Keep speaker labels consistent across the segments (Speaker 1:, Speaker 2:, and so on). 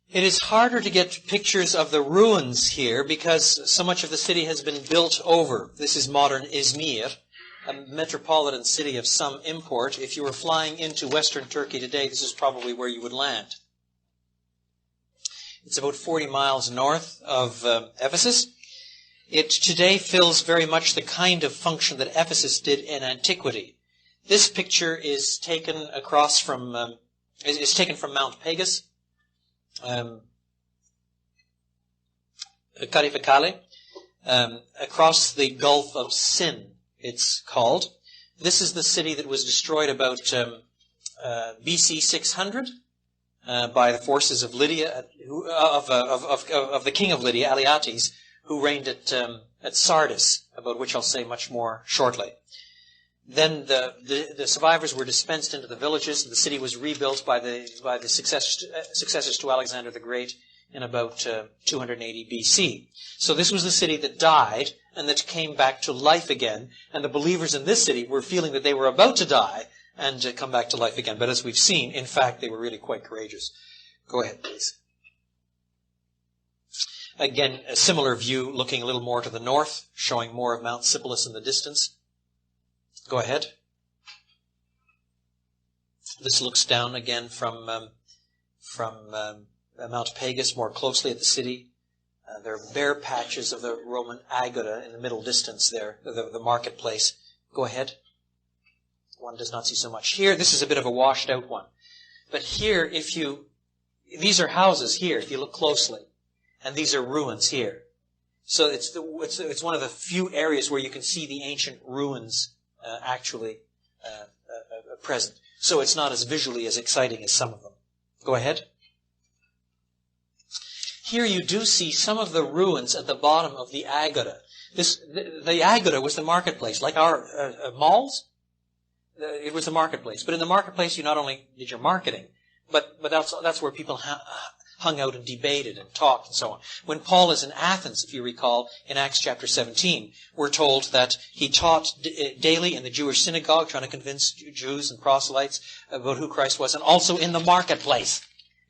Speaker 1: It is harder to get pictures of the ruins here because so much of the city has been built over. This is modern Izmir, a metropolitan city of some import. If you were flying into Western Turkey today, this is probably where you would land. It's about 40 miles north of Ephesus. It today fills very much the kind of function that Ephesus did in antiquity. This picture is taken across from Mount Pegasus, Karifakale, across the Gulf of Sin, it's called. This is the city that was destroyed about BC 600 by the forces of Lydia, of the king of Lydia, Alyattes, who reigned at Sardis, about which I'll say much more shortly. Then the survivors were dispensed into the villages, and the city was rebuilt by the successors to Alexander the Great in about 280 BC. So this was the city that died and that came back to life again, and the believers in this city were feeling that they were about to die and come back to life again. But as we've seen, in fact, they were really quite courageous. Go ahead, please. Again, a similar view, looking a little more to the north, showing more of Mount Sipylus in the distance. Go ahead. This looks down again from Mount Pegasus more closely at the city. There are bare patches of the Roman agora in the middle distance there, the marketplace. Go ahead. One does not see so much here. This is a bit of a washed out one. But here, these are houses here, if you look closely. And these are ruins here. So it's one of the few areas where you can see the ancient ruins actually present. So it's not as visually as exciting as some of them. Go ahead. Here you do see some of the ruins at the bottom of the agora. The agora was the marketplace, like our malls. It was the marketplace. But in the marketplace, you not only did your marketing, but that's where people hung out and debated and talked and so on. When Paul is in Athens, if you recall, in Acts chapter 17, we're told that he taught daily in the Jewish synagogue, trying to convince Jews and proselytes about who Christ was, and also in the marketplace,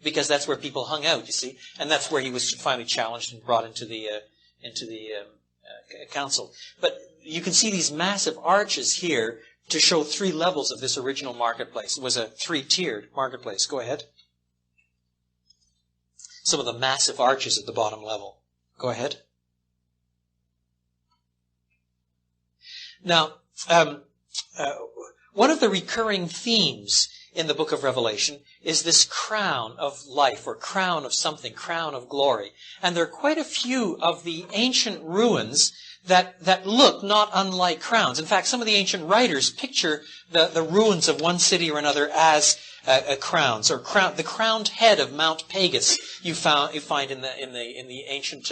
Speaker 1: because that's where people hung out, you see, and that's where he was finally challenged and brought into the council. But you can see these massive arches here to show three levels of this original marketplace. It was a three-tiered marketplace. Go ahead. Some of the massive arches at the bottom level. Go ahead. Now, one of the recurring themes in the book of Revelation is this crown of life, or crown of something, crown of glory. And there are quite a few of the ancient ruins that look not unlike crowns. In fact, some of the ancient writers picture the ruins of one city or another as crowns, or the crowned head of Mount Pegasus you find in the ancient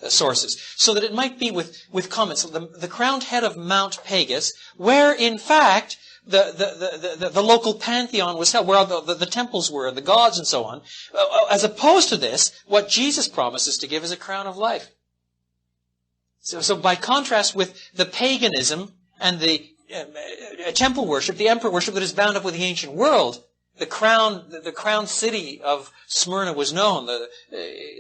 Speaker 1: sources, so that it might be with comments. The crowned head of Mount Pegasus, where in fact the local pantheon was held, where the temples were, the gods and so on, as opposed to this, what Jesus promises to give is a crown of life. So by contrast with the paganism and the temple worship, the emperor worship that is bound up with the ancient world, the crown city of Smyrna was known.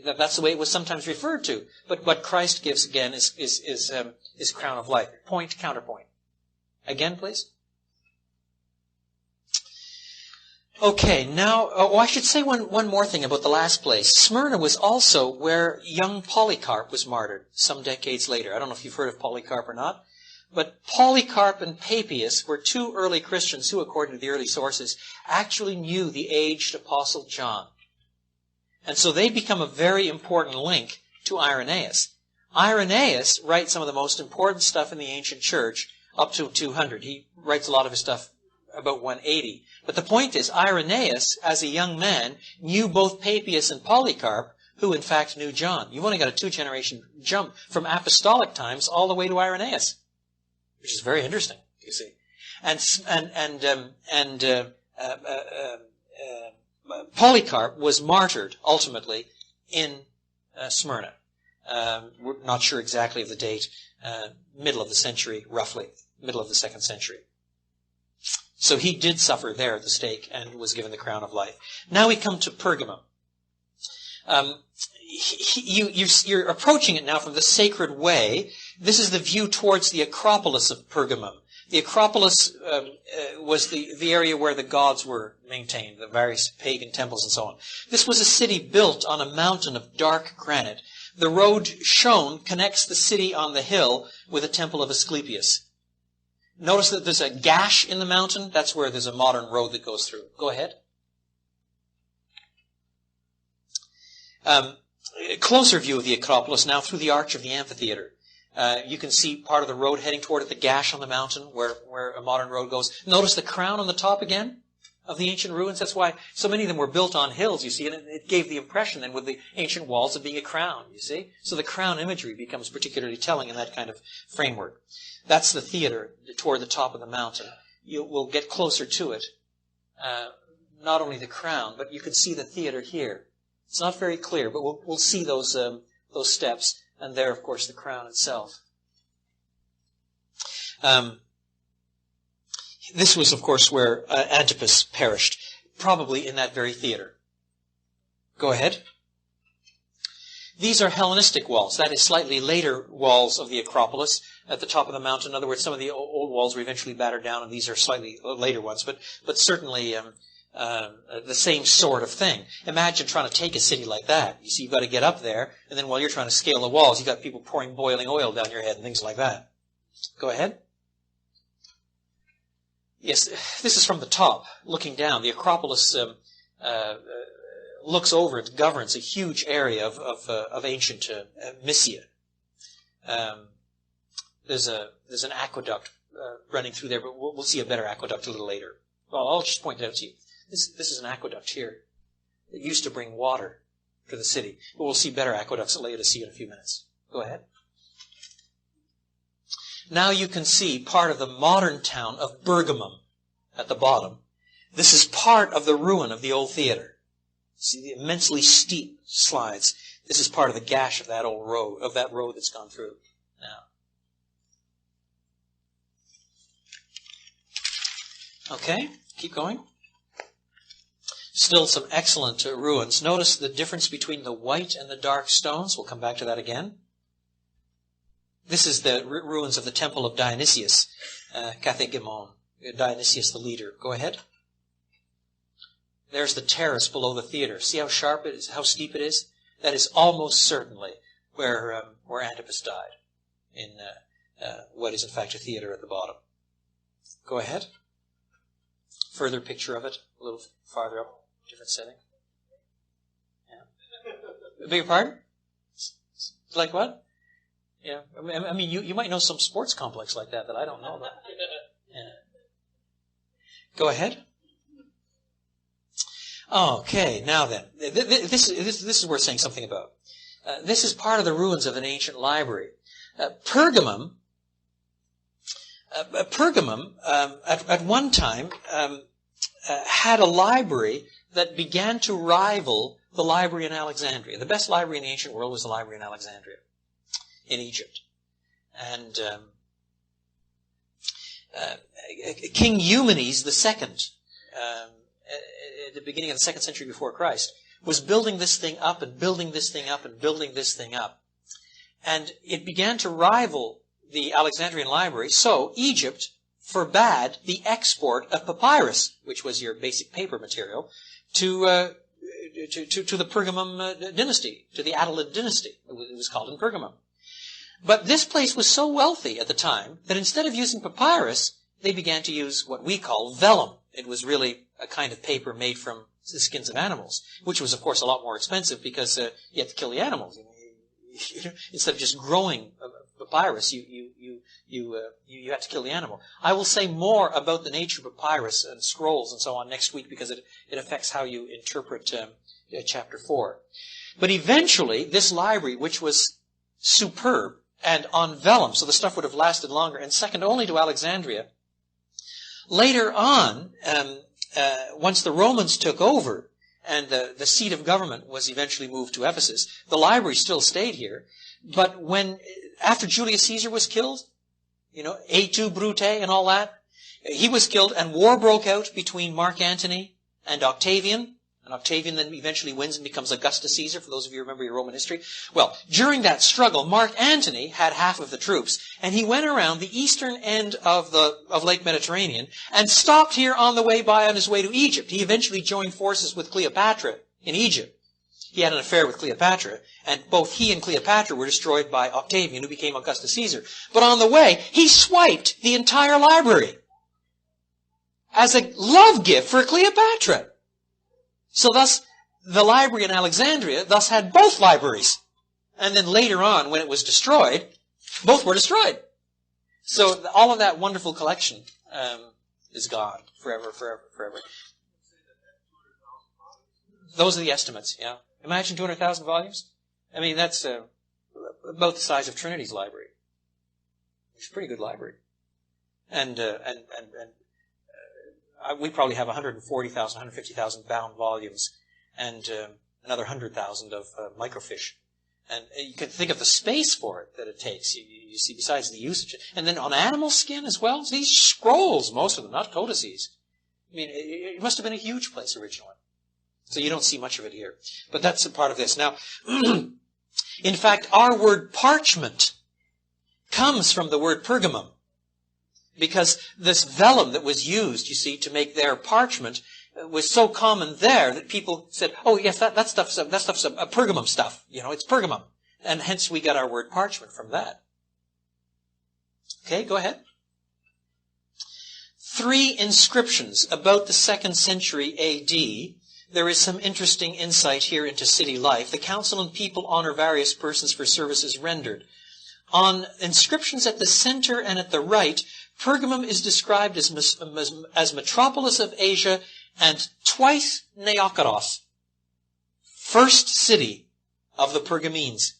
Speaker 1: That's the way it was sometimes referred to. But what Christ gives again is crown of life. Point, counterpoint. Again, please. Okay, now, I should say one more thing about the last place. Smyrna was also where young Polycarp was martyred some decades later. I don't know if you've heard of Polycarp or not, but Polycarp and Papias were two early Christians who, according to the early sources, actually knew the aged Apostle John. And so they become a very important link to Irenaeus. Irenaeus writes some of the most important stuff in the ancient church up to 200. He writes a lot of his stuff about 180. But the point is, Irenaeus, as a young man, knew both Papias and Polycarp, who in fact knew John. You've only got a 2-generation jump from apostolic times all the way to Irenaeus, which is very interesting, you see. Polycarp was martyred ultimately in Smyrna. We're not sure exactly of the date. Middle of the century, roughly, middle of the 2nd century. So he did suffer there at the stake and was given the crown of life. Now we come to Pergamum. You're approaching it now from the sacred way. This is the view towards the Acropolis of Pergamum. The Acropolis was the area where the gods were maintained, the various pagan temples and so on. This was a city built on a mountain of dark granite. The road shown connects the city on the hill with the temple of Asclepius. Notice that there's a gash in the mountain. That's where there's a modern road that goes through. Go ahead. A closer view of the Acropolis now through the arch of the amphitheater. You can see part of the road heading toward it, the gash on the mountain where a modern road goes. Notice the crown on the top again of the ancient ruins. That's why so many of them were built on hills, you see, and it gave the impression then with the ancient walls of being a crown, you see. So the crown imagery becomes particularly telling in that kind of framework. That's the theater toward the top of the mountain. We'll get closer to it. Not only the crown, but you can see the theater here. It's not very clear, but we'll see those steps. And there, of course, the crown itself. This was, of course, where Antipas perished, probably in that very theater. Go ahead. These are Hellenistic walls. That is slightly later walls of the Acropolis at the top of the mountain. In other words, some of the old walls were eventually battered down, and these are slightly later ones, but certainly the same sort of thing. Imagine trying to take a city like that. You see, you've got to get up there, and then while you're trying to scale the walls, you've got people pouring boiling oil down your head and things like that. Go ahead. Yes, this is from the top, looking down. The Acropolis looks over and governs a huge area of ancient Mysia. There's an aqueduct running through there, but we'll see a better aqueduct a little later. Well, I'll just point it out to you. This is an aqueduct here. It used to bring water to the city. But we'll see better aqueducts at Laodicea in a few minutes. Go ahead. Now you can see part of the modern town of Pergamum at the bottom. This is part of the ruin of the old theater. See the immensely steep slides. This is part of the gash of that old road, of that road that's gone through now. Okay, keep going. Still some excellent ruins. Notice the difference between the white and the dark stones. We'll come back to that again. This is the ruins of the temple of Dionysius, Kathegemon, Dionysius the leader. Go ahead. There's the terrace below the theater. See how sharp it is, how steep it is? That is almost certainly where Antipas died, in what is in fact a theater at the bottom. Go ahead. Further picture of it, a little farther up, different setting. Yeah. Beg your pardon? Like what? Yeah. I mean, you might know some sports complex like that I don't know about. Yeah. Go ahead. Okay, now then, this is worth saying something about. This is part of the ruins of an ancient library. Pergamum, at one time, had a library that began to rival the library in Alexandria. The best library in the ancient world was the library in Alexandria, in Egypt. And King Eumenes II, at the beginning of the 2nd century before Christ, was building this thing up and building this thing up and building this thing up. And it began to rival the Alexandrian library, so Egypt forbade the export of papyrus, which was your basic paper material, to the Pergamum dynasty, to the Attalid dynasty. It was called in Pergamum. But this place was so wealthy at the time that instead of using papyrus, they began to use what we call vellum. It was really a kind of paper made from the skins of animals, which was, of course, a lot more expensive because you had to kill the animals. Instead of just growing papyrus, you had to kill the animal. I will say more about the nature of papyrus and scrolls and so on next week because it affects how you interpret chapter 4. But eventually, this library, which was superb and on vellum, so the stuff would have lasted longer, and second only to Alexandria, later on, once the Romans took over and the seat of government was eventually moved to Ephesus, the library still stayed here. But after Julius Caesar was killed, Et tu, Brute and all that, he was killed and war broke out between Mark Antony and Octavian. And Octavian then eventually wins and becomes Augustus Caesar, for those of you who remember your Roman history. Well, during that struggle, Mark Antony had half of the troops, and he went around the eastern end of Lake Mediterranean and stopped here on the way by on his way to Egypt. He eventually joined forces with Cleopatra in Egypt. He had an affair with Cleopatra, and both he and Cleopatra were destroyed by Octavian, who became Augustus Caesar. But on the way, he swiped the entire library as a love gift for Cleopatra. So thus, the library in Alexandria thus had both libraries. And then later on, when it was destroyed, both were destroyed. So all of that wonderful collection is gone forever, forever, forever. Those are the estimates, yeah. Imagine 200,000 volumes. I mean, that's about the size of Trinity's library. It's a pretty good library. And we probably have 140,000, 150,000 bound volumes, and another 100,000 of microfiche. And you can think of the space for it that it takes. You see, besides the usage. And then on animal skin as well. These scrolls, most of them, not codices. I mean, it must have been a huge place originally. So you don't see much of it here. But that's a part of this. Now, in fact, our word parchment comes from the word pergamum. Because this vellum that was used, you see, to make their parchment was so common there that people said, oh yes, that stuff's a pergamum stuff. You know, it's pergamum. And hence we got our word parchment from that. Okay, go ahead. 3 inscriptions about the 2nd century A.D. There is some interesting insight here into city life. The council and people honor various persons for services rendered. On inscriptions at the center and at the right, Pergamum is described as metropolis of Asia and twice Neokoros, first city of the Pergamenes.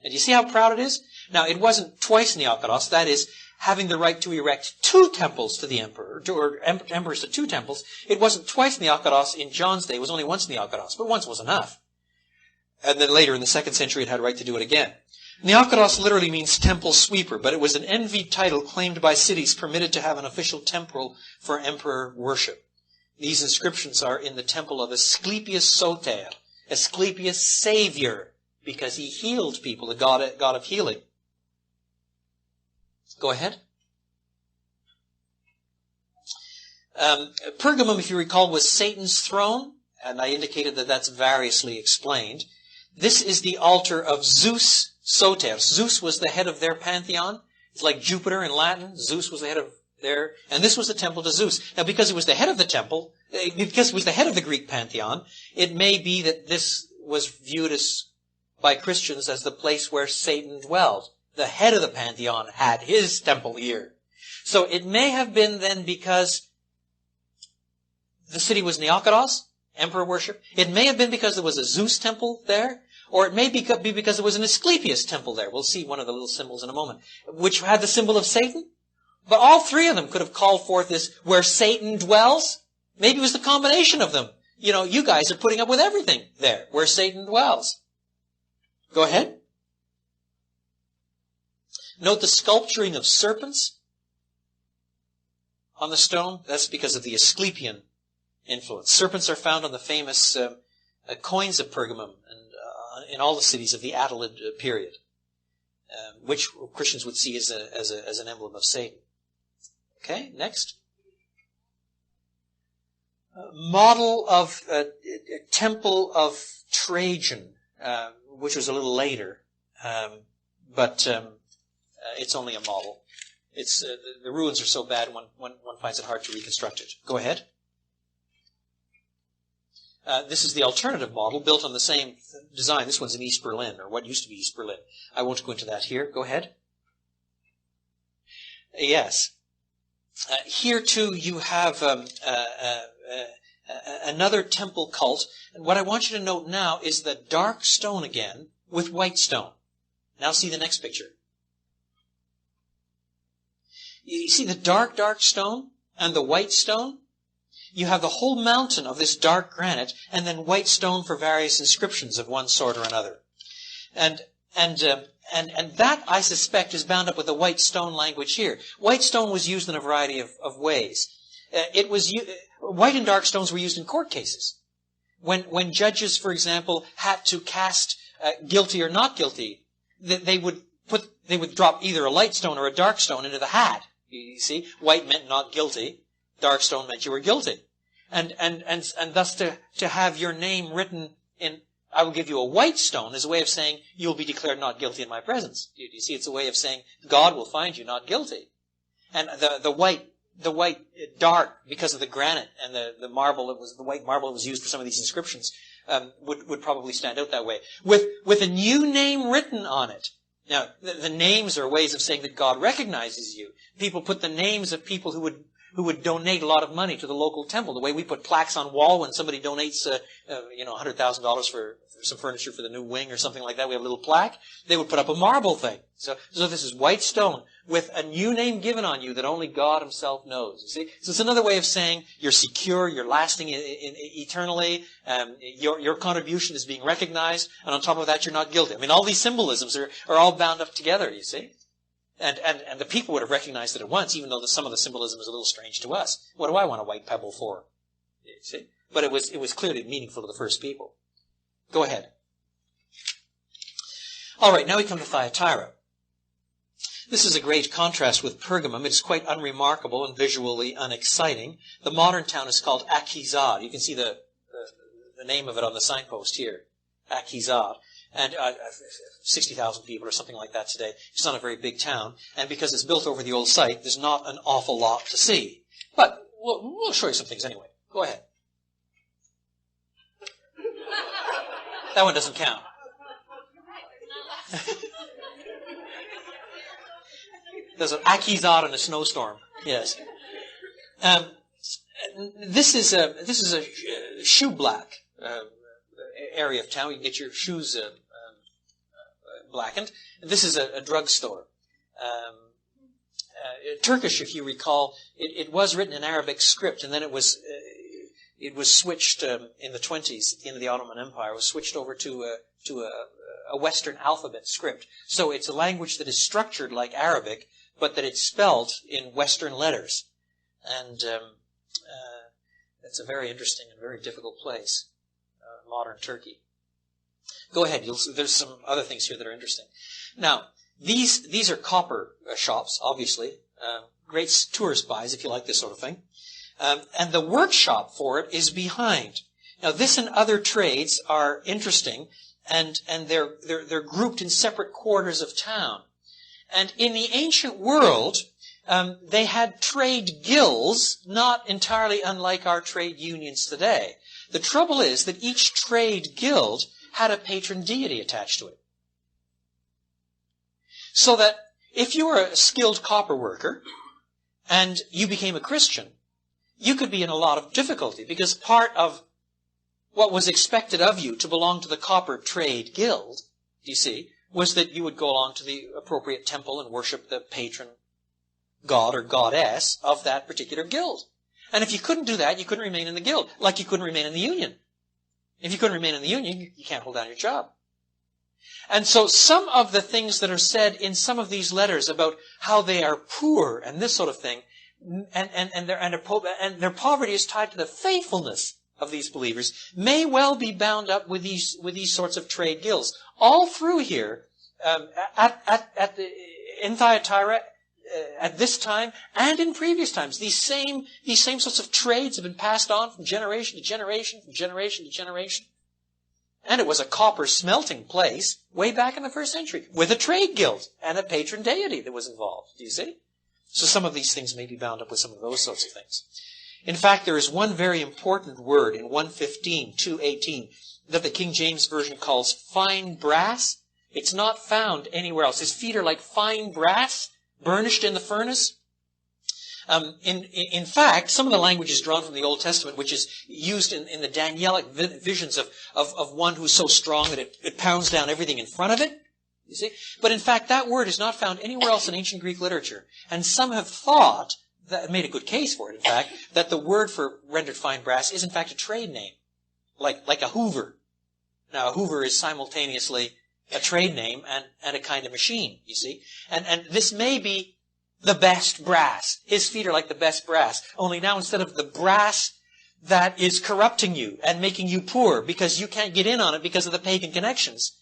Speaker 1: And you see how proud it is? Now, it wasn't twice Neokoros, that is, having the right to erect 2 temples to the emperor, or emperors to 2 temples. It wasn't twice Neokoros in John's day, it was only once Neokoros, but once was enough. And then later in the 2nd century it had a right to do it again. Neokoros literally means temple sweeper, but it was an envied title claimed by cities permitted to have an official temple for emperor worship. These inscriptions are in the temple of Asclepius Soter, Asclepius Savior, because he healed people, the god of healing. Go ahead. Pergamum, if you recall, was Satan's throne, and I indicated that that's variously explained. This is the altar of Zeus Soter. Zeus was the head of their pantheon. It's like Jupiter in Latin. Zeus was the head of their, and this was the temple to Zeus. Now, because it was the head of the temple, because it was the head of the Greek pantheon, it may be that this was viewed as, by Christians, as the place where Satan dwelled. The head of the pantheon had his temple here. So it may have been then because the city was Neokoros, emperor worship. It may have been because there was a Zeus temple there. Or it may be because there was an Asclepius temple there. We'll see one of the little symbols in a moment. Which had the symbol of Satan. But all 3 of them could have called forth this, where Satan dwells. Maybe it was the combination of them. You know, you guys are putting up with everything there, where Satan dwells. Go ahead. Note the sculpturing of serpents on the stone. That's because of the Asclepian influence. Serpents are found on the famous coins of Pergamum and in all the cities of the Attalid period, which Christians would see as an emblem of Satan. Okay, next. Model of Temple of Trajan, which was a little later, but it's only a model. It's the ruins are so bad one finds it hard to reconstruct it. Go ahead. This is the alternative model built on the same design. This one's in East Berlin, or what used to be East Berlin. I won't go into that here. Go ahead. Yes. Here, too, you have another temple cult. And what I want you to note now is the dark stone again with white stone. Now see the next picture. You see the dark stone and the white stone? You have the whole mountain of this dark granite, and then white stone for various inscriptions of one sort or another. And that, I suspect, is bound up with the white stone language here. White stone was used in a variety of ways. White and dark stones were used in court cases. When judges, for example, had to cast guilty or not guilty, they would drop either a light stone or a dark stone into the hat. You see, white meant not guilty, dark stone meant you were guilty, and thus to have your name written in, I will give you a white stone, is a way of saying you'll be declared not guilty in my presence. You see, it's a way of saying God will find you not guilty, and the white dark, because of the granite and the marble, the white marble that was used for some of these inscriptions, would probably stand out that way. With a new name written on it. Now, the names are ways of saying that God recognizes you. People put the names of people who would donate a lot of money to the local temple. The way we put plaques on wall when somebody donates, $100,000 for some furniture for the new wing or something like that. We have a little plaque. They would put up a marble thing. So this is white stone with a new name given on you that only God himself knows. You see? So it's another way of saying you're secure, you're lasting eternally, your contribution is being recognized, and on top of that, you're not guilty. I mean, all these symbolisms are all bound up together, you see? And the people would have recognized it at once, even though some of the symbolism is a little strange to us. What do I want a white pebble for? You see? But it was clearly meaningful to the first people. Go ahead. All right, now we come to Thyatira. This is a great contrast with Pergamum. It's quite unremarkable and visually unexciting. The modern town is called Akizad. You can see the name of it on the signpost here. Akizad. And 60,000 people or something like that today. It's not a very big town. And because it's built over the old site, there's not an awful lot to see. But we'll show you some things anyway. Go ahead. That one doesn't count. There's an Akizad in a snowstorm. Yes. This is a shoe black area of town. You can get your shoes blackened. This is a drugstore. Turkish, if you recall, it was written in Arabic script, and then it was switched in the 1920s, at the end of the Ottoman Empire. It was switched over to a Western alphabet script. So it's a language that is structured like Arabic, but that it's spelled in Western letters. And it's a very interesting and very difficult place, modern Turkey. Go ahead. There's some other things here that are interesting. Now, these are copper shops, obviously. Great tourist buys if you like this sort of thing. And the workshop for it is behind. Now, this and other trades are interesting, and they're grouped in separate quarters of town. And in the ancient world, they had trade guilds, not entirely unlike our trade unions today. The trouble is that each trade guild had a patron deity attached to it. So that if you were a skilled copper worker and you became a Christian, you could be in a lot of difficulty, because part of what was expected of you to belong to the copper trade guild, you see, was that you would go along to the appropriate temple and worship the patron god or goddess of that particular guild. And if you couldn't do that, you couldn't remain in the guild, like you couldn't remain in the union. If you couldn't remain in the union, you can't hold down your job. And so some of the things that are said in some of these letters about how they are poor and this sort of thing, and their poverty is tied to the faithfulness of these believers, may well be bound up with these sorts of trade guilds. All through here, in Thyatira, at this time and in previous times, these same sorts of trades have been passed on from generation to generation, from generation to generation. And it was a copper smelting place way back in the 1st century, with a trade guild and a patron deity that was involved. Do you see? So some of these things may be bound up with some of those sorts of things. In fact, there is one very important word in 115:218 that the King James Version calls fine brass. It's not found anywhere else. His feet are like fine brass, burnished in the furnace. In fact, some of the language is drawn from the Old Testament, which is used in the Danielic visions of one who's so strong that it pounds down everything in front of it. You see? But in fact, that word is not found anywhere else in ancient Greek literature. And some have thought, that made a good case for it, in fact, that the word for rendered fine brass is in fact a trade name, like a hoover. Now, a hoover is simultaneously a trade name and a kind of machine, you see. And this may be the best brass. His feet are like the best brass. Only now, instead of the brass that is corrupting you and making you poor because you can't get in on it because of the pagan connections.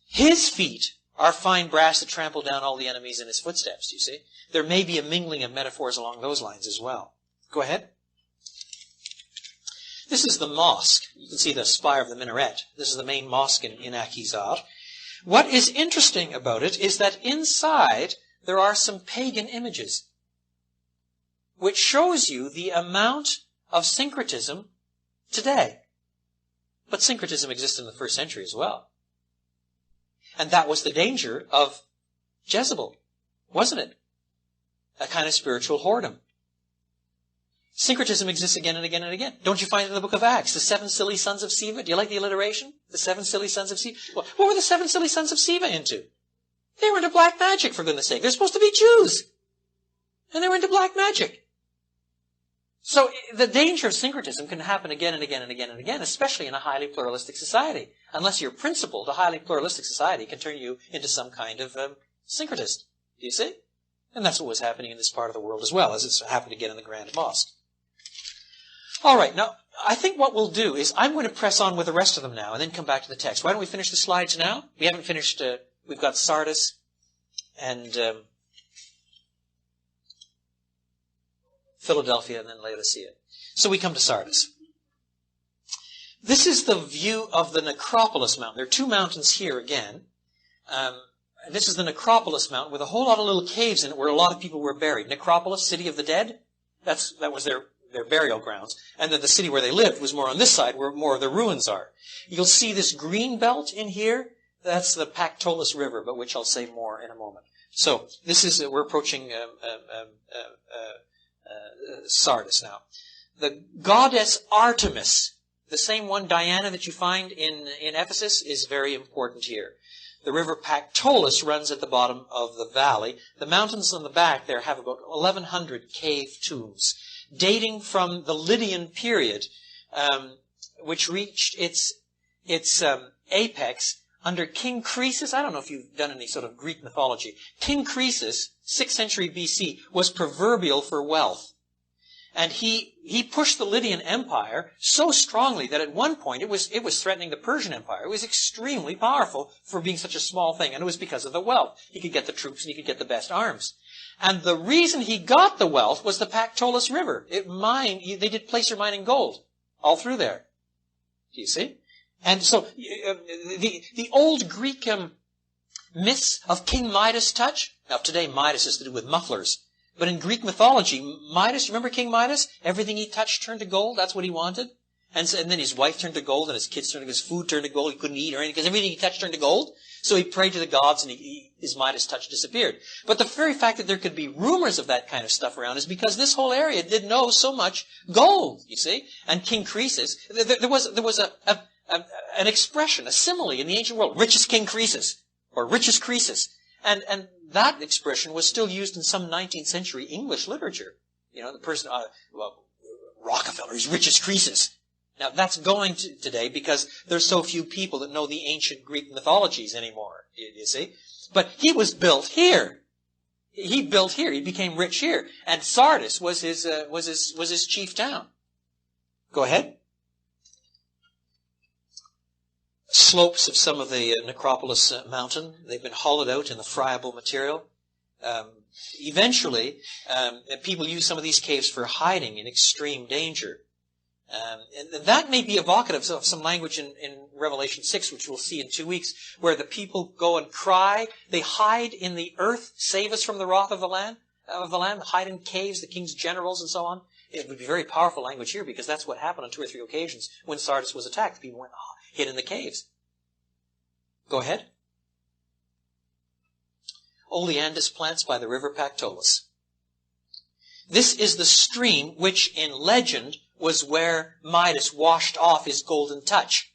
Speaker 1: His feet are fine brass to trample down all the enemies in his footsteps, you see. There may be a mingling of metaphors along those lines as well. Go ahead. This is the mosque. You can see the spire of the minaret. This is the main mosque in Akhisar. What is interesting about it is that inside there are some pagan images, which shows you the amount of syncretism today. But syncretism existed in the first century as well. And that was the danger of Jezebel, wasn't it? A kind of spiritual whoredom. Syncretism exists again and again and again. Don't you find it in the book of Acts? The 7 silly sons of Sceva. Do you like the alliteration? The 7 silly sons of Sceva. Well, what were the 7 silly sons of Sceva into? They were into black magic, for goodness sake. They're supposed to be Jews. And they were into black magic. So the danger of syncretism can happen again and again and again and again, especially in a highly pluralistic society. Unless your principle, a highly pluralistic society, can turn you into some kind of syncretist. Do you see? And that's what was happening in this part of the world as well, as it's happened again in the Grand Mosque. All right, now, I think what we'll do is I'm going to press on with the rest of them now and then come back to the text. Why don't we finish the slides now? We haven't finished, we've got Sardis and Philadelphia and then Laodicea. So we come to Sardis. This is the view of the Acropolis mountain. There are 2 mountains here again. This is the Acropolis mountain with a whole lot of little caves in it where a lot of people were buried. Acropolis, city of the dead, that was their burial grounds. And then the city where they lived was more on this side where more of the ruins are. You'll see this green belt in here. That's the Acropolis River, but which I'll say more in a moment. So this is, we're approaching Sardis now. The goddess Artemis, the same one, Diana, that you find in Ephesus, is very important here. The river Acropolis runs at the bottom of the valley. The mountains on the back there have about 1,100 cave tombs, dating from the Lydian period, which reached its apex under King Croesus. I don't know if you've done any sort of Greek mythology. King Croesus, 6th century BC, was proverbial for wealth. And he pushed the Lydian Empire so strongly that at one point it was threatening the Persian Empire. It was extremely powerful for being such a small thing, and it was because of the wealth. He could get the troops and he could get the best arms. And the reason he got the wealth was the Acropolis River. They did placer mining gold all through there. Do you see? And so the old Greek myths of King Midas' touch. Now today Midas is to do with mufflers. But in Greek mythology, Midas, remember King Midas? Everything he touched turned to gold. That's what he wanted. And then his wife turned to gold, and his kids turned to, his food turned to gold. He couldn't eat or anything because everything he touched turned to gold. So he prayed to the gods, and his Midas touch disappeared. But the very fact that there could be rumors of that kind of stuff around is because this whole area did know so much gold, you see. And King Croesus, there was an expression, a simile in the ancient world, richest King Croesus, or richest Croesus. And that expression was still used in some 19th century English literature. You know, the person, Rockefeller is rich as Croesus. Now, that's going today because there's so few people that know the ancient Greek mythologies anymore, you see. But he was built here. He built here. He became rich here. And Sardis was his chief town. Go ahead. Slopes of some of the Acropolis mountain. They've been hollowed out in the friable material. Eventually, people use some of these caves for hiding in extreme danger. And that may be evocative of some language in Revelation 6, which we'll see in 2 weeks, where the people go and cry. They hide in the earth, save us from the wrath of the Lamb, hide in caves, the king's generals and so on. It would be very powerful language here because that's what happened on 2 or 3 occasions when Sardis was attacked. People went hid in the caves. Go ahead. Oleandus plants by the river Acropolis. This is the stream which in legend was where Midas washed off his golden touch.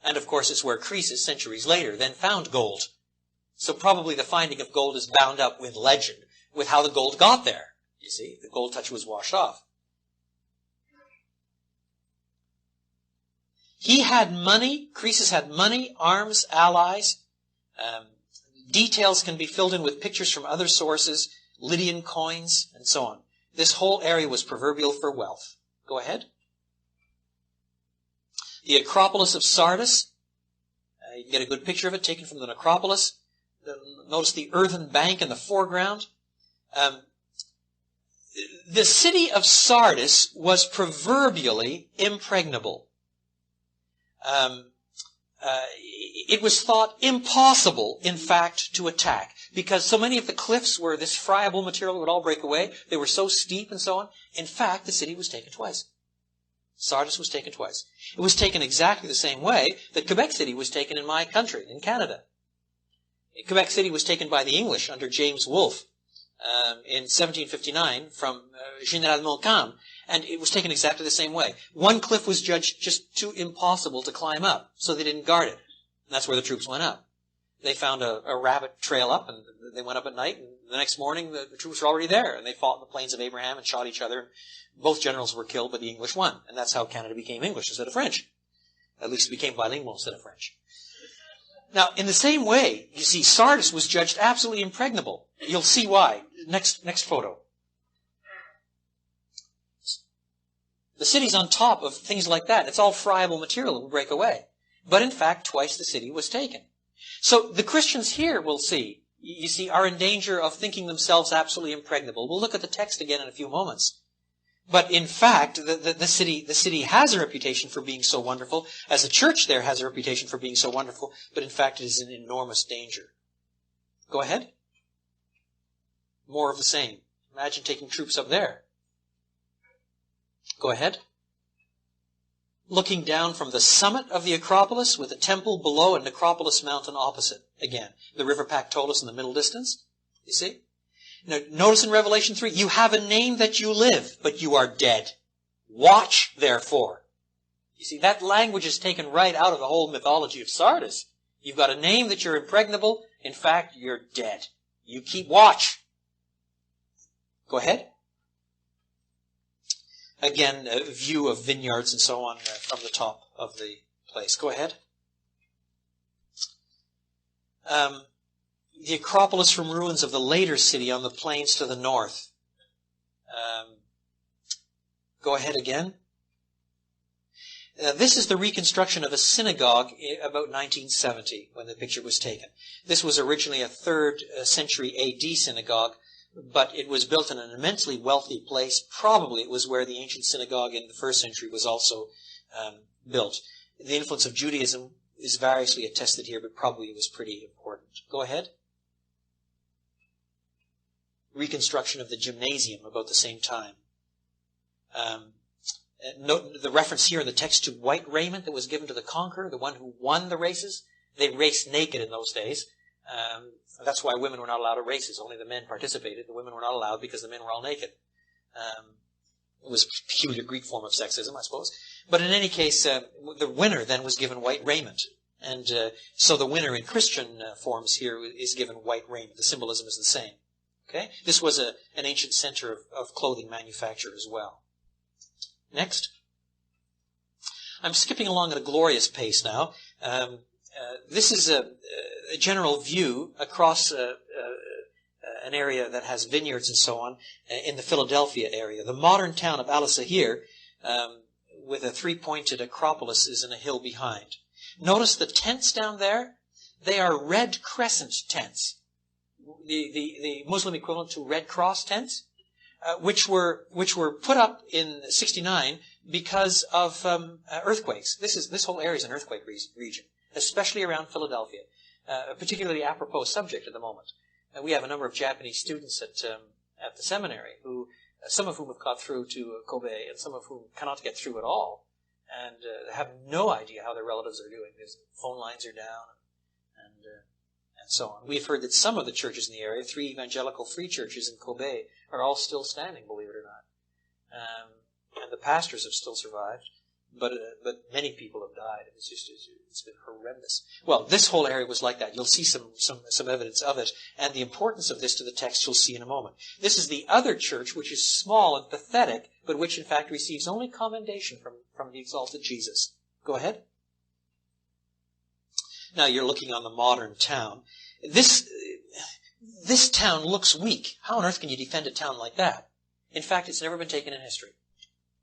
Speaker 1: And of course it's where Croesus, centuries later, then found gold. So probably the finding of gold is bound up with legend, with how the gold got there. You see, the gold touch was washed off. He had money, Croesus had money, arms, allies. Details can be filled in with pictures from other sources, Lydian coins, and so on. This whole area was proverbial for wealth. Go ahead. The Acropolis of Sardis. You can get a good picture of it taken from the necropolis. Notice the earthen bank in the foreground. The city of Sardis was proverbially impregnable. It was thought impossible, in fact, to attack, because so many of the cliffs were this friable material would all break away. They were so steep and so on. In fact, the city was taken twice. Sardis was taken twice. It was taken exactly the same way that Quebec City was taken in my country, in Canada. Quebec City was taken by the English under James Wolfe in 1759 from General Montcalm, and it was taken exactly the same way. One cliff was judged just too impossible to climb up, so they didn't guard it. And that's where the troops went up. They found a rabbit trail up, and they went up at night, and the next morning the troops were already there, and they fought in the Plains of Abraham and shot each other. Both generals were killed, but the English won, and that's how Canada became English instead of French. At least it became bilingual instead of French. Now, in the same way, you see, Sardis was judged absolutely impregnable. You'll see why. Next photo. The city's on top of things like that. It's all friable material that will break away. But in fact, twice the city was taken. So the Christians here, we'll see, you see, are in danger of thinking themselves absolutely impregnable. We'll look at the text again in a few moments. But in fact, the city has a reputation for being so wonderful, as the church there has a reputation for being so wonderful, but in fact it is in enormous danger. Go ahead. More of the same. Imagine taking troops up there. Go ahead. Looking down from the summit of the Acropolis with a temple below and Acropolis mountain opposite. Again, the river Pactolus in the middle distance. You see? Now, notice in Revelation 3, you have a name that you live, but you are dead. Watch, therefore. You see, that language is taken right out of the whole mythology of Sardis. You've got a name that you're impregnable. In fact, you're dead. You keep watch. Go ahead. Again, a view of vineyards and so on from the top of the place. Go ahead. The Acropolis from ruins of the later city on the plains to the north. Go ahead again. This is the reconstruction of a synagogue about 1970 when the picture was taken. This was originally a 3rd century AD synagogue, but it was built in an immensely wealthy place. Probably it was where the ancient synagogue in the 1st century was also built. The influence of Judaism is variously attested here, but probably it was pretty important. Go ahead. Reconstruction of the gymnasium about the same time. Note the reference here in the text to white raiment that was given to the conqueror, the one who won the races. They raced naked in those days. That's why women were not allowed at races. Only the men participated. The women were not allowed because the men were all naked. It was a peculiar Greek form of sexism, I suppose. But in any case, the winner then was given white raiment. And so the winner in Christian forms here is given white raiment. The symbolism is the same. Okay? This was an ancient center of clothing manufacture as well. Next. I'm skipping along at a glorious pace now. This is a general view across an area that has vineyards and so on in the Philadelphia area. The modern town of Laodicea, with a 3-pointed Acropolis, is in a hill behind. Notice the tents down there. They are Red Crescent tents. The Muslim equivalent to Red Cross tents, which were put up in '69 because of earthquakes. This whole area is an earthquake region, especially around Philadelphia, a particularly apropos subject at the moment. We have a number of Japanese students at the seminary who, some of whom have got through to Kobe, and some of whom cannot get through at all, and have no idea how their relatives are doing. Their phone lines are down, and so on. We've heard that some of the churches in the area, 3 evangelical free churches in Kobe, are all still standing, believe it or not. And the pastors have still survived, but many people have died. It's been horrendous. Well, this whole area was like that. You'll see some evidence of it, and the importance of this to the text you'll see in a moment. This is the other church, which is small and pathetic, but which in fact receives only commendation from the exalted Jesus. Go ahead. Now you're looking on the modern town. This town looks weak. How on earth can you defend a town like that? In fact, it's never been taken in history,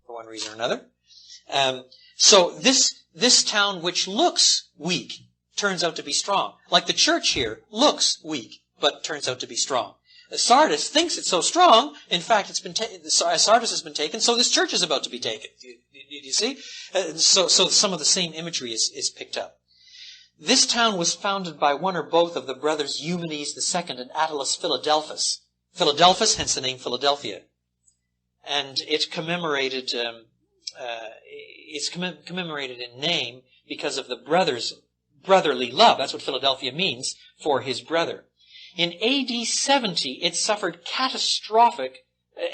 Speaker 1: from one reason or another. So this town, which looks weak, turns out to be strong. Like the church here looks weak, but turns out to be strong. Sardis thinks it's so strong. In fact, Sardis has been taken, so this church is about to be taken. Do you see? So some of the same imagery is picked up. This town was founded by one or both of the brothers Eumenes II and Attalus Philadelphus. Philadelphus, hence the name Philadelphia. And it's commemorated in name because of the brotherly love. That's what Philadelphia means, for his brother. In AD 70, it suffered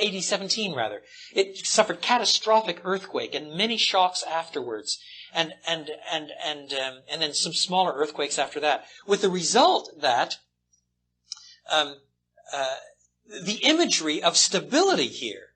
Speaker 1: AD 17 rather. It suffered catastrophic earthquake and many shocks afterwards. And then some smaller earthquakes after that. With the result that the imagery of stability here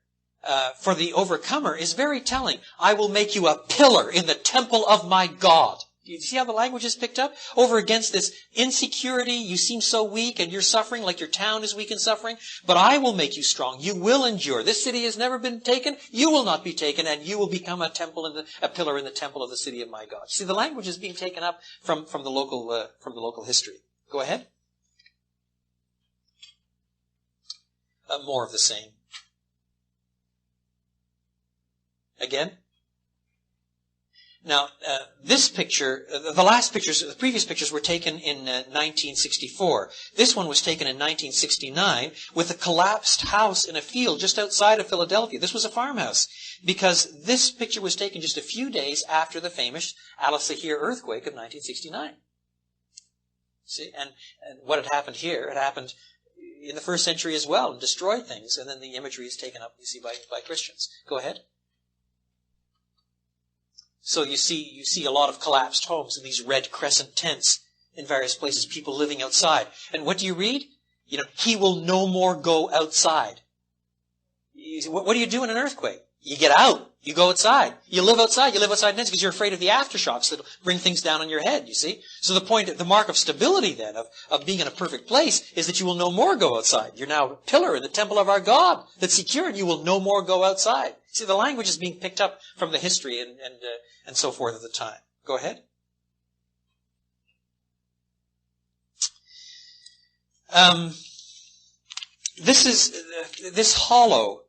Speaker 1: for the overcomer is very telling. I will make you a pillar in the temple of my God. Do you see how the language is picked up? Over against this insecurity, you seem so weak and you're suffering like your town is weak and suffering, but I will make you strong. You will endure. This city has never been taken. You will not be taken, and you will become a pillar in the temple of the city of my God. See, the language is being taken up from the local history. Go ahead. More of the same. Again. Now, this picture, the previous pictures were taken in 1964. This one was taken in 1969 with a collapsed house in a field just outside of Philadelphia. This was a farmhouse because this picture was taken just a few days after the famous Laodicea earthquake of 1969. See, and what had happened here, it happened in the first century as well and destroyed things, and then the imagery is taken up, you see, by Christians. Go ahead. So you see a lot of collapsed homes and these red crescent tents in various places, people living outside. And what do you read? He will no more go outside. What do you do in an earthquake? You get out. You go outside. You live outside. You live outside tents because you're afraid of the aftershocks that bring things down on your head, you see? So the mark of stability then, of being in a perfect place, is that you will no more go outside. You're now a pillar in the temple of our God that's secure, and you will no more go outside. See, the language is being picked up from the history and so forth at the time. Go ahead. This hollow.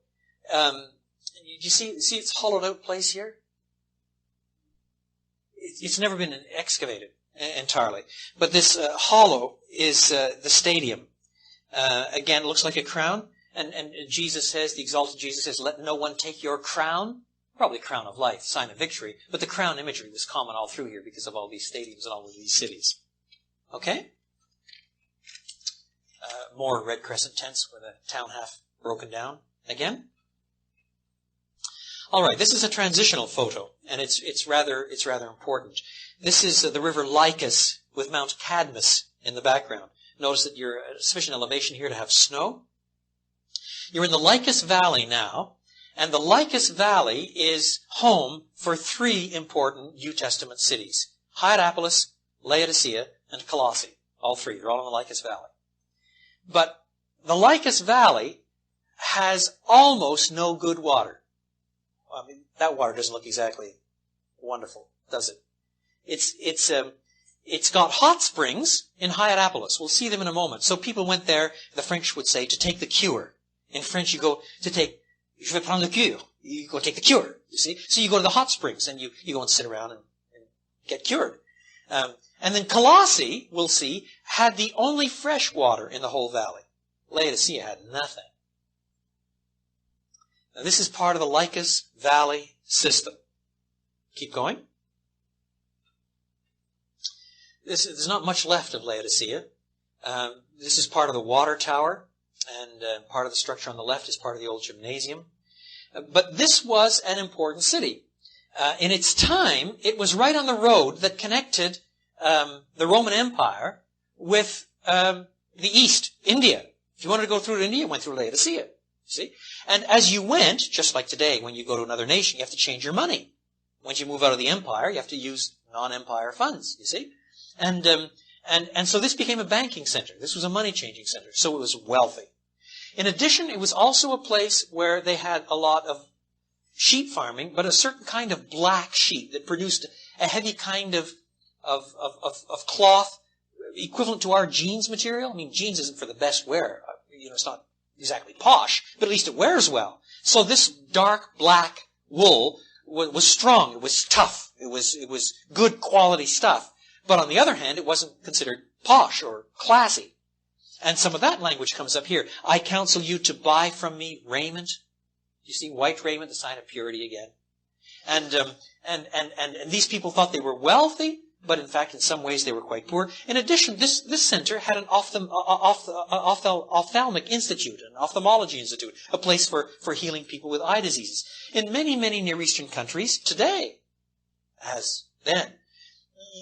Speaker 1: You see its hollowed out place here? It's never been excavated entirely. But this hollow is the stadium. Again, it looks like a crown. And Jesus says, the exalted Jesus says, let no one take your crown. Probably crown of life, sign of victory. But the crown imagery was common all through here because of all these stadiums and all of these cities. Okay? More red crescent tents with a town half broken down. Again? All right, this is a transitional photo, and it's rather important. This is the river Lycus with Mount Cadmus in the background. Notice that you're at sufficient elevation here to have snow. You're in the Lycus Valley now, and the Lycus Valley is home for three important New Testament cities: Hiatapolis, Laodicea, and Colossae. All three. They're all in the Lycus Valley. But the Lycus Valley has almost no good water. I mean, that water doesn't look exactly wonderful, does it? It's got hot springs in Hiatapolis. We'll see them in a moment. So people went there, the French would say, to take the cure. In French, you go to take, je vais prendre le cure. You go take the cure, you see? So you go to the hot springs and you go and sit around and get cured. And then Colossae, we'll see, had the only fresh water in the whole valley. Laodicea had nothing. Now, this is part of the Lycus Valley system. Keep going. There's not much left of Laodicea. This is part of the water tower, and part of the structure on the left is part of the old gymnasium. But this was an important city. In its time, it was right on the road that connected the Roman Empire with the East, India. If you wanted to go through India, you went through Laodicea. See? And as you went, just like today, when you go to another nation, you have to change your money. Once you move out of the empire, you have to use non-empire funds, you see? And so this became a banking center. This was a money-changing center, so it was wealthy. In addition, it was also a place where they had a lot of sheep farming, but a certain kind of black sheep that produced a heavy kind of cloth equivalent to our jeans material. I mean, jeans isn't for the best wear. It's not exactly posh, but at least it wears well. So this dark black wool was strong. It was tough. It was good quality stuff. But on the other hand, it wasn't considered posh or classy. And some of that language comes up here. I counsel you to buy from me raiment. You see, white raiment, the sign of purity again. And these people thought they were wealthy, but in fact, in some ways, they were quite poor. In addition, this center had an ophthalmic institute, an ophthalmology institute, a place for healing people with eye diseases. In many, many Near Eastern countries today, as then,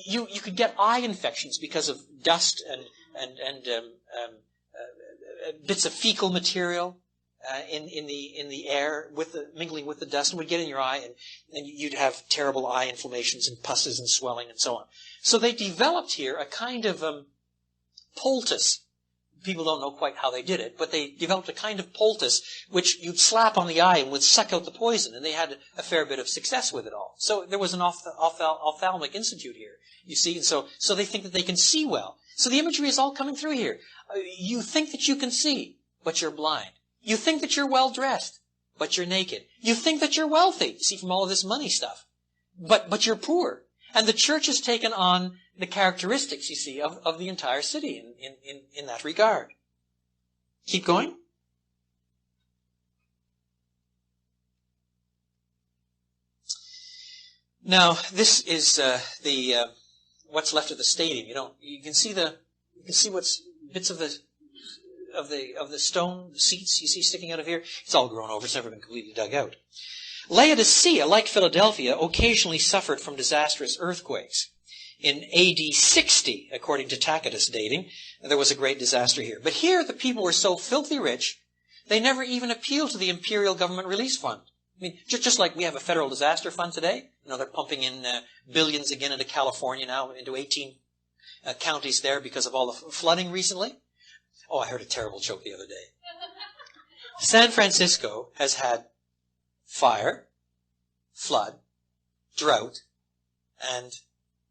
Speaker 1: you could get eye infections because of dust and bits of fecal material in the air mingling with the dust, and would get in your eye, and you'd have terrible eye inflammations and pusses and swelling and so on. So they developed here a kind of poultice. People don't know quite how they did it, but they developed a kind of poultice which you'd slap on the eye and would suck out the poison, and they had a fair bit of success with it all. So there was an ophthalmic institute here, you see, and so they think that they can see well. So the imagery is all coming through here. You think that you can see, but you're blind. You think that you're well-dressed, but you're naked. You think that you're wealthy, you see, from all of this money stuff, but you're poor. And the church has taken on the characteristics, you see, of the entire city in that regard. Keep going. Now, this is what's left of the stadium. You can see what's bits of the stone seats you see sticking out of here. It's all grown over. It's never been completely dug out. Laodicea, like Philadelphia, occasionally suffered from disastrous earthquakes. In AD 60, according to Tacitus dating, there was a great disaster here. But here the people were so filthy rich, they never even appealed to the Imperial Government Relief Fund. I mean, just like we have a federal disaster fund today. They're pumping in billions again into California now, into 18 counties there because of all the flooding recently. Oh, I heard a terrible joke the other day. San Francisco has had fire, flood, drought, and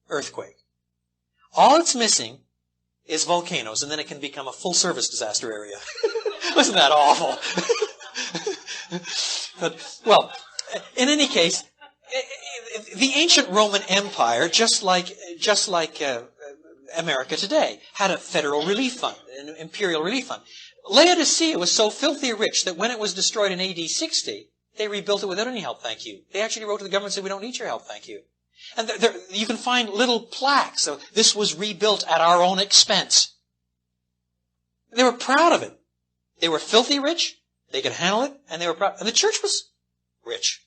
Speaker 1: earthquake. All it's missing is volcanoes, and then it can become a full-service disaster area. Wasn't that awful? But, well, in any case, the ancient Roman Empire, just like America today, had a federal relief fund, an imperial relief fund. Laodicea was so filthy rich that when it was destroyed in AD 60, they rebuilt it without any help, thank you. They actually wrote to the government and said, we don't need your help, thank you. And you can find little plaques. So this was rebuilt at our own expense. They were proud of it. They were filthy rich. They could handle it, and they were proud. And the church was rich.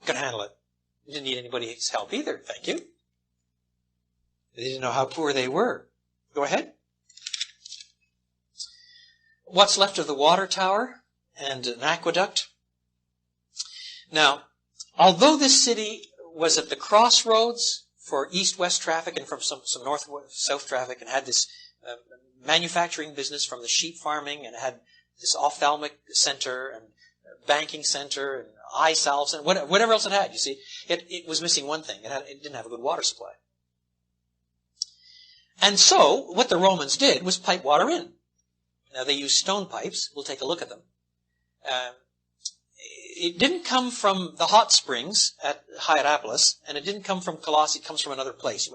Speaker 1: Could handle it. They didn't need anybody's help either, thank you. They didn't know how poor they were. Go ahead. What's left of the water tower and an aqueduct? Now, although this city was at the crossroads for east-west traffic and from some north-south traffic, and had this manufacturing business from the sheep farming, and had this ophthalmic center and banking center and eye salves and whatever else it had, you see, it was missing one thing. It didn't have a good water supply. And so, what the Romans did was pipe water in. Now, they used stone pipes. We'll take a look at them. It didn't come from the hot springs at Hiatapolis, and it didn't come from Colossae. It comes from another place.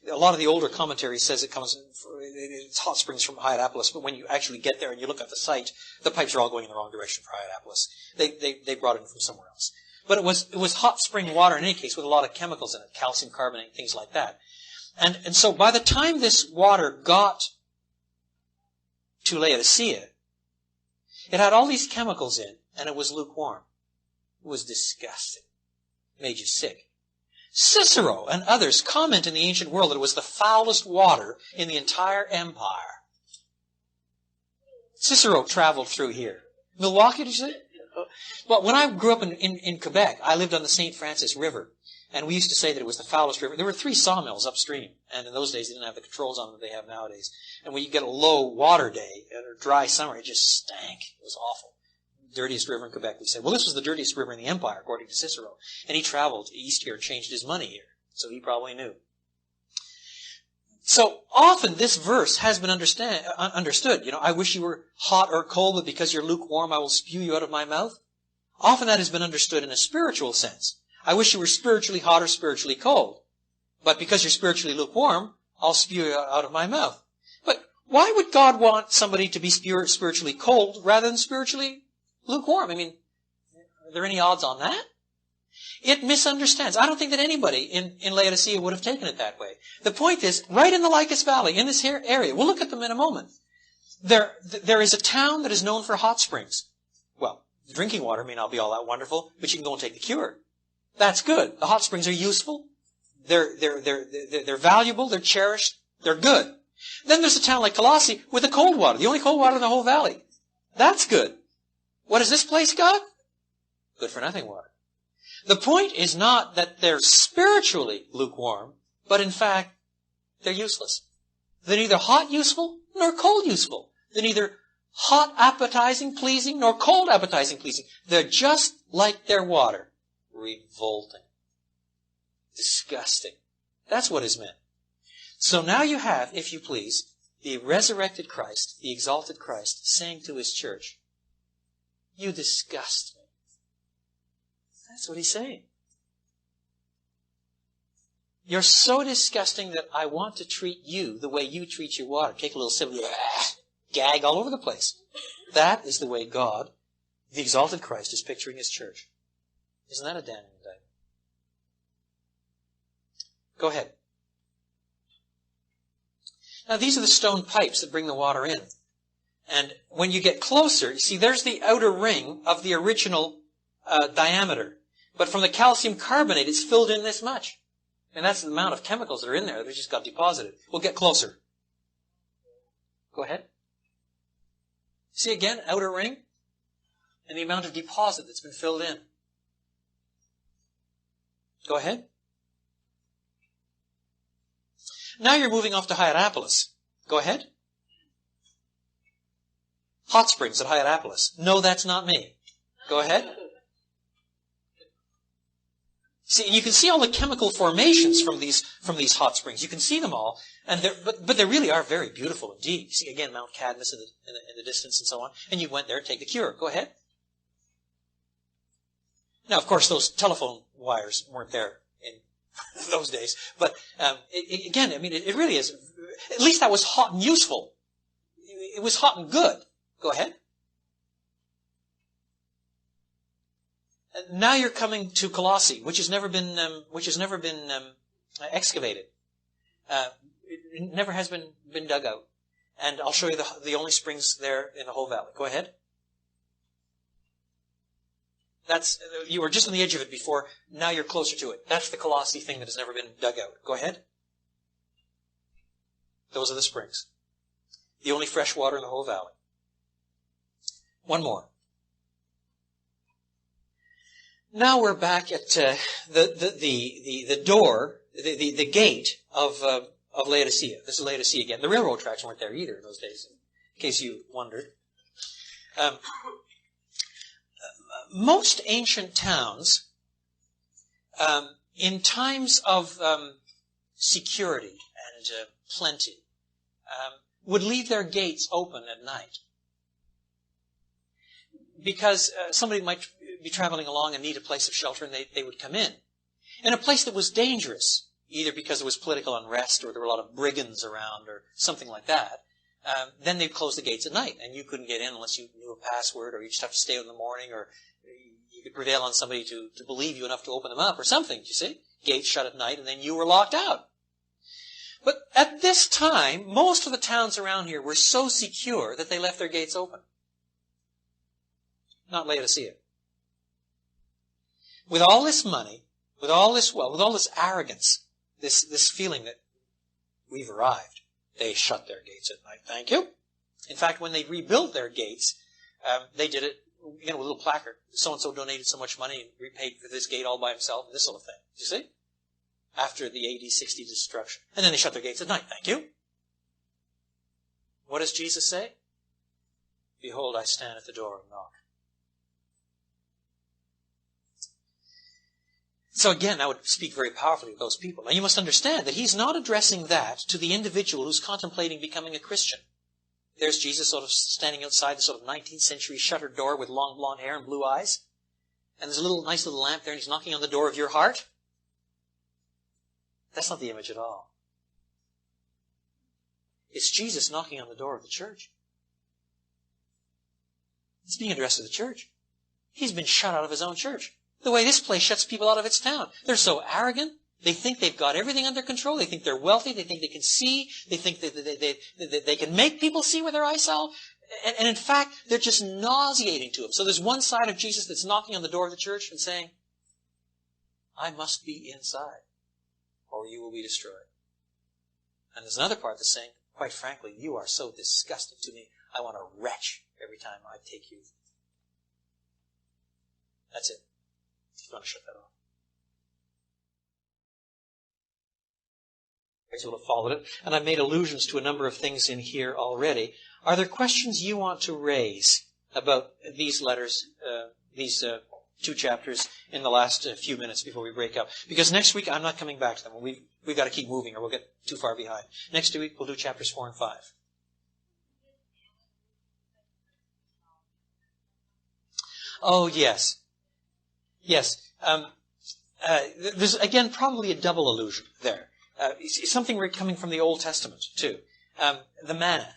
Speaker 1: A lot of the older commentary says it's hot springs from Hiatapolis, but when you actually get there and you look at the site, the pipes are all going in the wrong direction for Hiatapolis. They brought it in from somewhere else. But it was hot spring water in any case with a lot of chemicals in it, calcium carbonate, things like that. And so by the time this water got to Laodicea, it had all these chemicals in, and it was lukewarm. It was disgusting. It made you sick. Cicero and others comment in the ancient world that it was the foulest water in the entire empire. Cicero traveled through here. Milwaukee, did you say? Well, when I grew up in Quebec, I lived on the St. Francis River. And we used to say that it was the foulest river. There were 3 sawmills upstream. And in those days, they didn't have the controls on them that they have nowadays. And when you get a low water day, or a dry summer, it just stank. It was awful. dirtiest river in Quebec. We said, well, this was the dirtiest river in the empire, according to Cicero. And he traveled east here and changed his money here. So he probably knew. So often this verse has been understood. I wish you were hot or cold, but because you're lukewarm, I will spew you out of my mouth. Often that has been understood in a spiritual sense. I wish you were spiritually hot or spiritually cold. But because you're spiritually lukewarm, I'll spew you out of my mouth. But why would God want somebody to be spiritually cold rather than spiritually lukewarm? I mean, are there any odds on that? It misunderstands. I don't think that anybody in Laodicea would have taken it that way. The point is, right in the Lycus Valley, in this here area, we'll look at them in a moment, there is a town that is known for hot springs. Well, drinking water may not be all that wonderful, but you can go and take the cure. That's good. The hot springs are useful. They're valuable. They're cherished. They're good. Then there's a town like Colossae with the cold water, the only cold water in the whole valley. That's good. What has this place got? Good for nothing water. The point is not that they're spiritually lukewarm, but in fact, they're useless. They're neither hot useful nor cold useful. They're neither hot appetizing pleasing nor cold appetizing pleasing. They're just like their water. Revolting. Disgusting. That's what is meant. So now you have, if you please, the resurrected Christ, the exalted Christ, saying to his church, you disgust me. That's what he's saying. You're so disgusting that I want to treat you the way you treat your water. Take a little sip, gag all over the place. That is the way God, the exalted Christ, is picturing his church. Isn't that a damning indictment? Go ahead. Now these are the stone pipes that bring the water in. And when you get closer, you see there's the outer ring of the original diameter. But from the calcium carbonate, it's filled in this much. And that's the amount of chemicals that are in there. They just got deposited. We'll get closer. Go ahead. See again, outer ring. And the amount of deposit that's been filled in. Go ahead. Now you're moving off to Hiatapolis. Go ahead. Hot springs at Hiatapolis. No, that's not me. Go ahead. See, you can see all the chemical formations from these hot springs. You can see them all, and but they really are very beautiful indeed. You see again Mount Cadmus in the distance and so on. And you went there to take the cure. Go ahead. Now, of course, those telephone wires weren't there in those days. But again, I mean, it really is. At least that was hot and useful. It was hot and good. Go ahead. Now you're coming to Colossae, which has never been excavated. It never has been dug out. And I'll show you the only springs there in the whole valley. Go ahead. You were just on the edge of it before. Now you're closer to it. That's the Colossae thing that has never been dug out. Go ahead. Those are the springs. The only fresh water in the whole valley. One more. Now we're back at the door, the gate of Laodicea. This is Laodicea again. The railroad tracks weren't there either in those days, in case you wondered. Most ancient towns, in times of security and plenty, would leave their gates open at night. Because somebody might be traveling along and need a place of shelter, and they would come in. In a place that was dangerous, either because there was political unrest or there were a lot of brigands around or something like that, then they'd close the gates at night, and you couldn't get in unless you knew a password, or you just have to stay out in the morning, or you could prevail on somebody to believe you enough to open them up, or something, you see? Gates shut at night, and then you were locked out. But at this time, most of the towns around here were so secure that they left their gates open. Not Laodicea. With all this money, with all this wealth, with all this arrogance, this feeling that we've arrived, they shut their gates at night. Thank you. In fact, when they rebuilt their gates, they did it, with a little placard. So-and-so donated so much money and repaid for this gate all by himself, this sort of thing. You see? After the AD 60 destruction. And then they shut their gates at night. Thank you. What does Jesus say? Behold, I stand at the door and knock. So again, that would speak very powerfully to those people. Now you must understand that he's not addressing that to the individual who's contemplating becoming a Christian. There's Jesus sort of standing outside the sort of 19th century shuttered door with long blonde hair and blue eyes. And there's a nice little lamp there and he's knocking on the door of your heart. That's not the image at all. It's Jesus knocking on the door of the church. It's being addressed to the church. He's been shut out of his own church. The way this place shuts people out of its town. They're so arrogant. They think they've got everything under control. They think they're wealthy. They think they can see. They think that they can make people see with their eyes out. And in fact, they're just nauseating to them. So there's one side of Jesus that's knocking on the door of the church and saying, I must be inside, or you will be destroyed. And there's another part that's saying, quite frankly, you are so disgusting to me, I want to retch every time I take you. That's it. You want to shut that off. You will have followed it. And I've made allusions to a number of things in here already. Are there questions you want to raise about these letters, these 2 chapters in the last few minutes before we break up? Because next week I'm not coming back to them. We've got to keep moving or we'll get too far behind. Next week we'll do chapters 4 and 5. Oh, yes. Yes. There's, again, probably a double allusion there. Something coming from the Old Testament, too. The manna.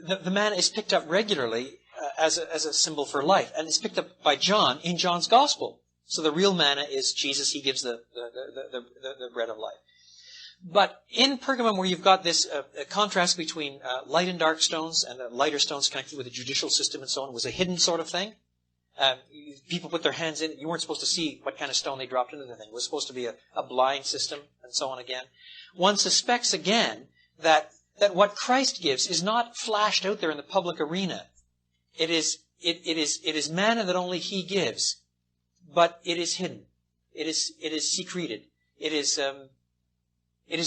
Speaker 1: The manna is picked up regularly as a symbol for life. And it's picked up by John in John's Gospel. So the real manna is Jesus. He gives the bread of life. But in Pergamum, where you've got this contrast between light and dark stones, and the lighter stones connected with the judicial system and so on, was a hidden sort of thing. People put their hands in it. You weren't supposed to see what kind of stone they dropped into the thing. It was supposed to be a blind system, and so on again. One suspects again that what Christ gives is not flashed out there in the public arena. It is manna that only He gives, but it is hidden. It is secreted. It is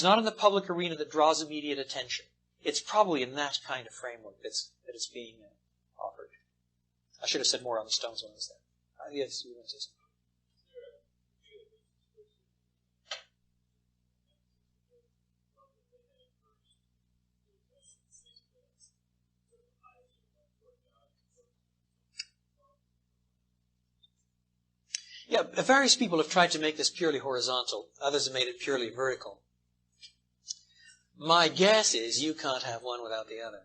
Speaker 1: not in the public arena that draws immediate attention. It's probably in that kind of framework that it's being offered. I should have said more on the stones when I was there. Yes, you want to say something? Yeah, various people have tried to make this purely horizontal. Others have made it purely vertical. My guess is you can't have one without the other.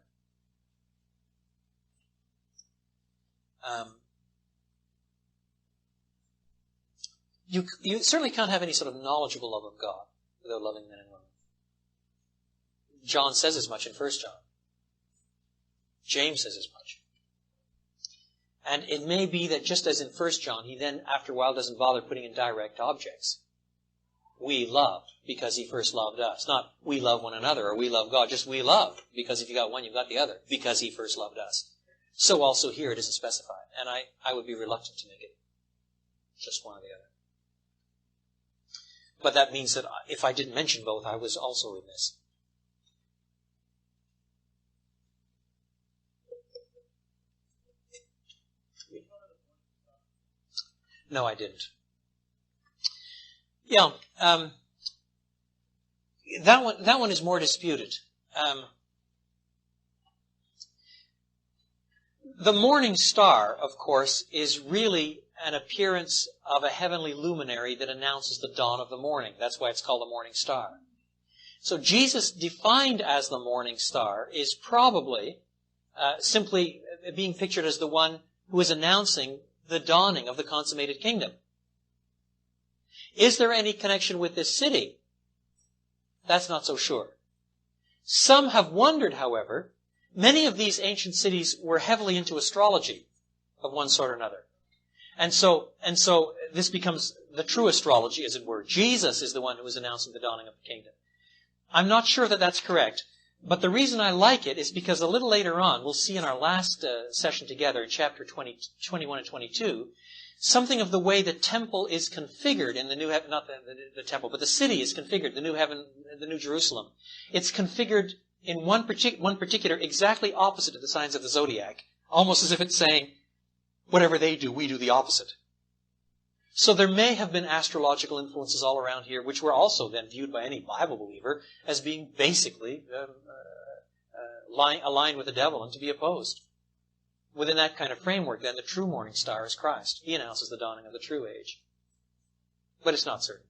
Speaker 1: You certainly can't have any sort of knowledgeable love of God without loving men and women. John says as much in 1 John. James says as much. And it may be that just as in 1 John, he then, after a while, doesn't bother putting in direct objects. We loved because He first loved us. Not we love one another or we love God. Just we loved because if you got one, you've got the other. Because He first loved us. So also here it isn't specified. And I would be reluctant to make it just one or the other. But that means that if I didn't mention both, I was also remiss. No, I didn't. Yeah, that one is more disputed. The morning star, of course, is really an appearance of a heavenly luminary that announces the dawn of the morning. That's why it's called the morning star. So Jesus, defined as the morning star, is probably simply being pictured as the one who is announcing the dawning of the consummated kingdom. Is there any connection with this city? That's not so sure. Some have wondered, however, many of these ancient cities were heavily into astrology of one sort or another. And so this becomes the true astrology, as it were. Jesus is the one who is announcing the dawning of the kingdom. I'm not sure that that's correct, but the reason I like it is because a little later on, we'll see in our last session together, in chapter 21 and 22, something of the way the temple is configured in the new heaven, not the temple, but the city is configured, the new heaven, the new Jerusalem. It's configured in one particular, exactly opposite of the signs of the zodiac, almost as if it's saying, whatever they do, we do the opposite. So there may have been astrological influences all around here, which were also then viewed by any Bible believer as being basically aligned with the devil and to be opposed. Within that kind of framework, then, the true morning star is Christ. He announces the dawning of the true age. But it's not certain.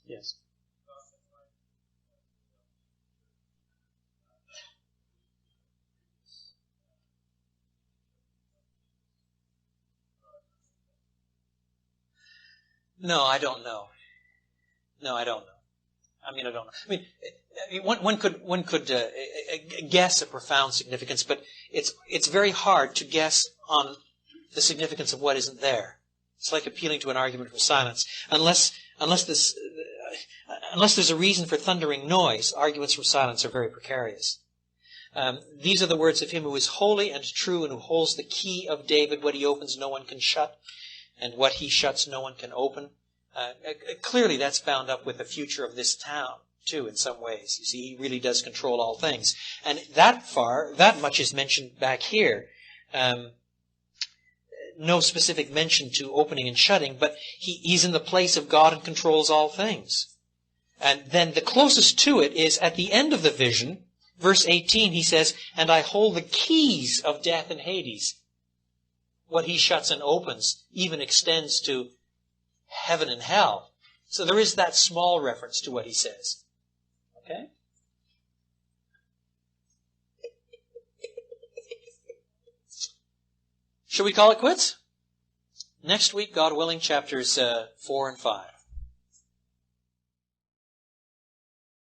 Speaker 1: Yes. No, I don't know. No, I don't know. I don't know. One could guess a profound significance, but it's very hard to guess on the significance of what isn't there. It's like appealing to an argument from silence. Unless there's a reason for thundering noise, arguments from silence are very precarious. These are the words of him who is holy and true and who holds the key of David. What he opens, no one can shut, and what he shuts, no one can open. Clearly, that's bound up with the future of this town, too, in some ways. You see, he really does control all things. And that much is mentioned back here. No specific mention to opening and shutting, but he's in the place of God and controls all things. And then the closest to it is at the end of the vision, verse 18, he says, "And I hold the keys of death and Hades." What he shuts and opens even extends to heaven and hell. So there is that small reference to what he says. Okay? Shall we call it quits? Next week, God willing, chapters 4 and 5.